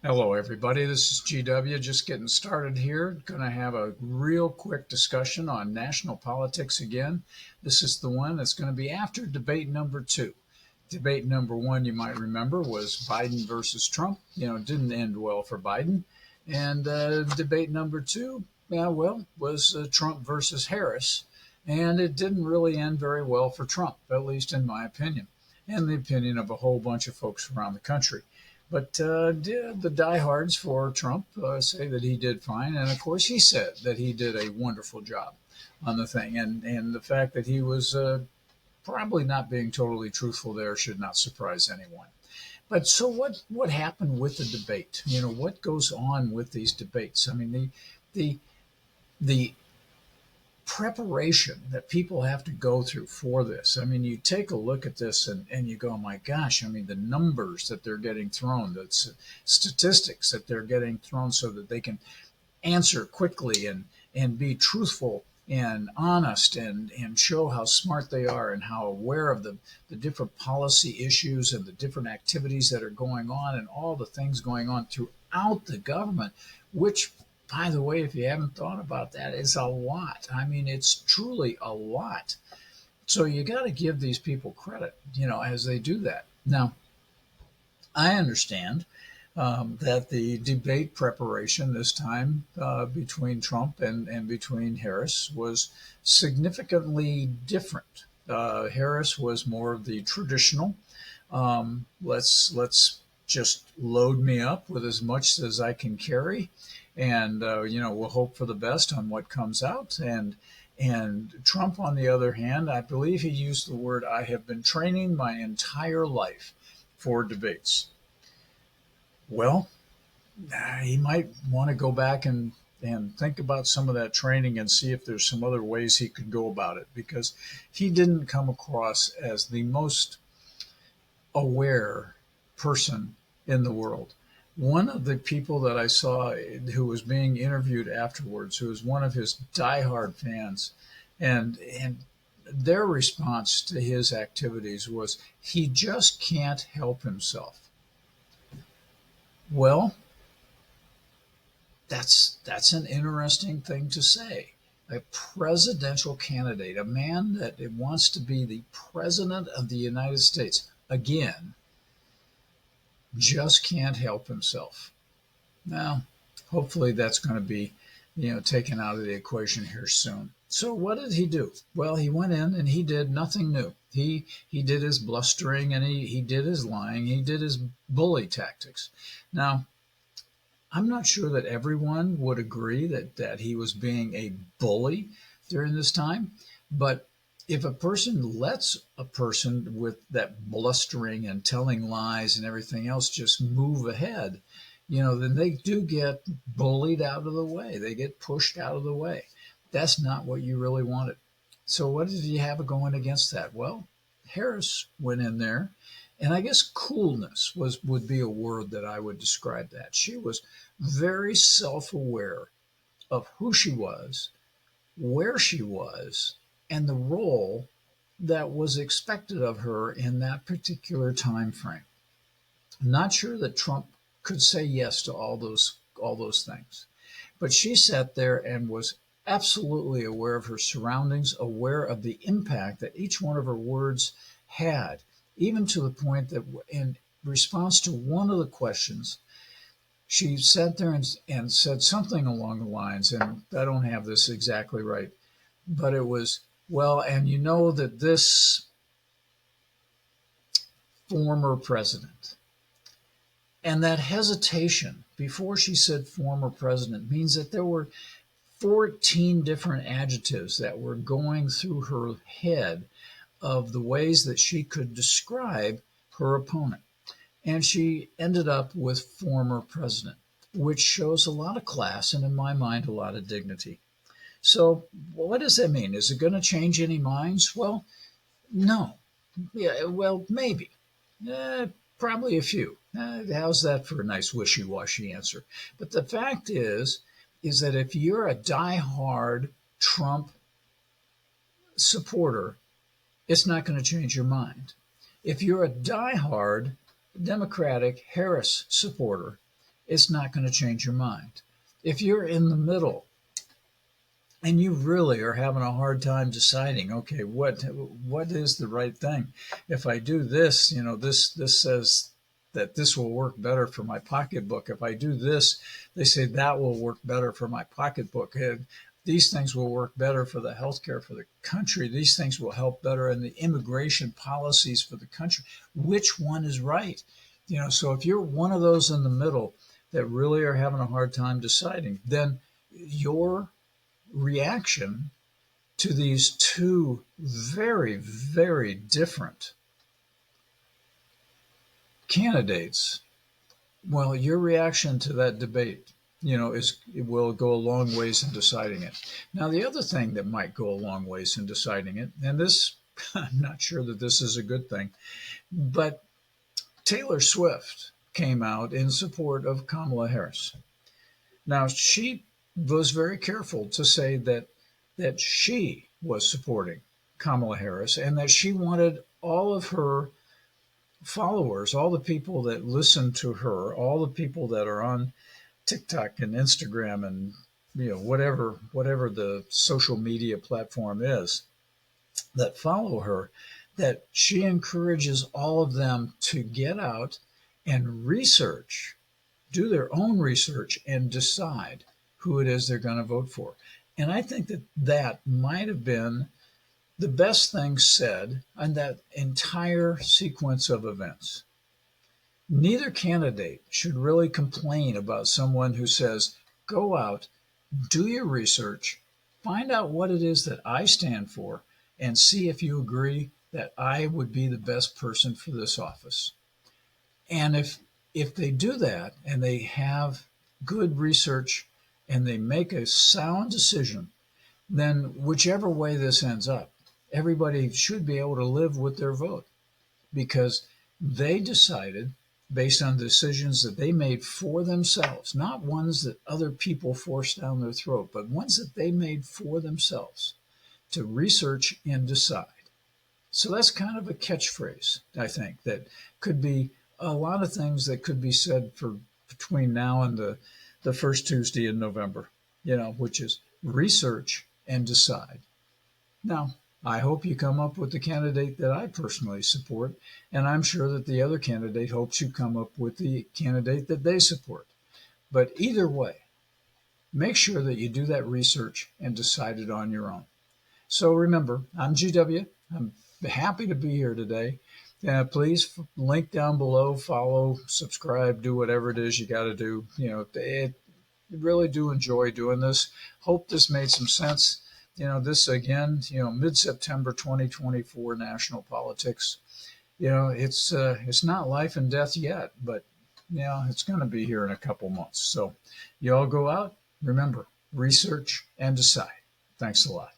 Hello, everybody. This is GW. Just getting started here. Going to have a real quick discussion on national politics again. This is the one that's going to be after debate number two. Debate number one, you might remember, was Biden versus Trump. It didn't end well for Biden. And debate number two, yeah, well, was Trump versus Harris. And it didn't really end very well for Trump, at least in my opinion, and the opinion of a whole bunch of folks around the country. But the diehards for Trump say that he did fine, and of course he said that he did a wonderful job on the thing, and the fact that he was probably not being totally truthful there should not surprise anyone. But so what happened with the debate? What goes on with these debates? I mean the the preparation that people have to go through for this. I mean, you take a look at this and you go, my gosh, I mean, the numbers that they're getting thrown, the statistics that they're getting thrown so that they can answer quickly and be truthful and honest and show how smart they are and how aware of the different policy issues and the different activities that are going on and all the things going on throughout the government, which, by the way, if you haven't thought about that, is a lot. I mean, it's truly a lot. So you got to give these people credit, as they do that. Now, I understand that the debate preparation this time between Trump and between Harris was significantly different. Harris was more of the traditional. Let's just load me up with as much as I can carry, and we'll hope for the best on what comes out. And Trump, on the other hand, I believe he used the word, "I have been training my entire life for debates." Well, he might want to go back and think about some of that training and see if there's some other ways he could go about it, because he didn't come across as the most aware person in the world. One of the people that I saw who was being interviewed afterwards, who was one of his diehard fans, and their response to his activities was, he just can't help himself. Well, that's an interesting thing to say. A presidential candidate, a man that wants to be the president of the United States again, just can't help himself. Now, hopefully that's going to be, taken out of the equation here soon. So what did he do? Well, he went in and he did nothing new. He did his blustering, and he did his lying. He did his bully tactics. Now, I'm not sure that everyone would agree that he was being a bully during this time, but if a person lets a person with that blustering and telling lies and everything else just move ahead, then they do get bullied out of the way. They get pushed out of the way. That's not what you really wanted. So what did you have going against that? Well, Harris went in there, and I guess coolness would be a word that I would describe that. She was very self-aware of who she was, where she was, and the role that was expected of her in that particular time frame. I'm not sure that Trump could say yes to all those things, but she sat there and was absolutely aware of her surroundings, aware of the impact that each one of her words had, even to the point that in response to one of the questions, she sat there and said something along the lines, and I don't have this exactly right, but it was, well, and you know that this former president, and that hesitation before she said former president means that there were 14 different adjectives that were going through her head of the ways that she could describe her opponent. And she ended up with former president, which shows a lot of class and, in my mind, a lot of dignity. So, what does that mean? Is it going to change any minds? Well, no. Yeah, well, maybe. Probably a few. How's that for a nice wishy-washy answer? But the fact is that if you're a die-hard Trump supporter, it's not going to change your mind. If you're a die-hard Democratic Harris supporter, it's not going to change your mind. If you're in the middle and you really are having a hard time deciding, okay, what is the right thing? If I do this, this says that this will work better for my pocketbook. If I do this, they say that will work better for my pocketbook. And these things will work better for the healthcare for the country. These things will help better in the immigration policies for the country. Which one is right? So if you're one of those in the middle that really are having a hard time deciding, then your reaction to these two very, very different candidates, well, your reaction to that debate, will go a long ways in deciding it. Now, the other thing that might go a long ways in deciding it, and this, I'm not sure that this is a good thing, but Taylor Swift came out in support of Kamala Harris. Now, she was very careful to say that she was supporting Kamala Harris and that she wanted all of her followers, all the people that listen to her, all the people that are on TikTok and Instagram and whatever the social media platform is that follow her, that she encourages all of them to get out and research, do their own research and decide who it is they're going to vote for. And I think that might have been the best thing said on that entire sequence of events. Neither candidate should really complain about someone who says, go out, do your research, find out what it is that I stand for, and see if you agree that I would be the best person for this office. And if they do that and they have good research and they make a sound decision, then whichever way this ends up, everybody should be able to live with their vote because they decided based on decisions that they made for themselves, not ones that other people forced down their throat, but ones that they made for themselves to research and decide. So that's kind of a catchphrase, I think, that could be a lot of things that could be said for between now and the first Tuesday in November, which is research and decide. Now, I hope you come up with the candidate that I personally support, and I'm sure that the other candidate hopes you come up with the candidate that they support. But either way, make sure that you do that research and decide it on your own. So remember, I'm GW. I'm happy to be here today. Please link down below, follow, subscribe, do whatever it is you got to do. Really do enjoy doing this. Hope this made some sense. This again, mid-September 2024 national politics. It's not life and death yet, but it's going to be here in a couple months. So you all go out, remember, research and decide. Thanks a lot.